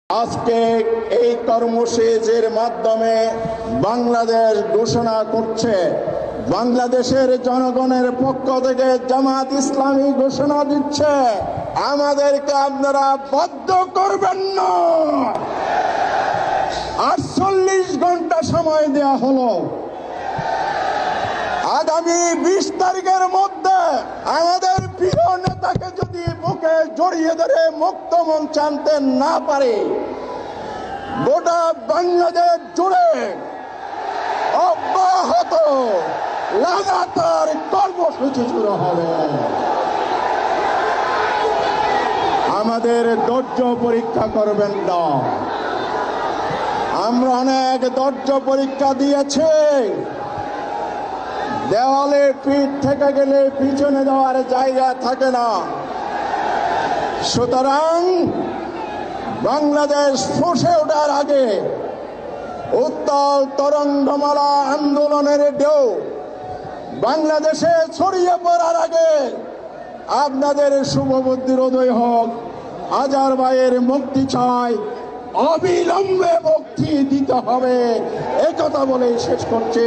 আজকে এই কর্মসূচির মাধ্যমে বাংলাদেশ ঘোষণা করছে, বাংলাদেশের জনগণের পক্ষ থেকে জামাত ইসলামী ঘোষণা দিচ্ছে, আমাদেরকে আপনারা বাধ্য করবেন না। 48 ঘন্টা সময় দেয়া হলো। আগামী 20 তারিখের মধ্যে আমাদের প্রিয় নেতাকে যদি বুকে জড়িয়ে ধরে মুক্ত মঞ্চে আনতে না পারে, গোটা বাংলাদেশ জুড়ে অব্যাহত লাগাতার কর্মসূচি শুরু হবে। আমাদের ধৈর্য পরীক্ষা করবেন না। আমরা অনেক ধৈর্য পরীক্ষা দিয়েছি। দেওয়ালে পিঠ থেকে গেলে পিছনে যাওয়ার জায়গা থাকে না। সুতরাং বাংলাদেশ ফুঁসে ওঠার আগে, উত্তাল তরঙ্গমালা আন্দোলনের ঢেউ বাংলাদেশে ছড়িয়ে পড়ার আগে আপনাদের শুভবুদ্ধির উদয় হোক। আজহার ভাইয়ের মুক্তি চাই, অবিলম্বে মুক্তি দিতে হবে, এই কথা বলে শেষ করছে।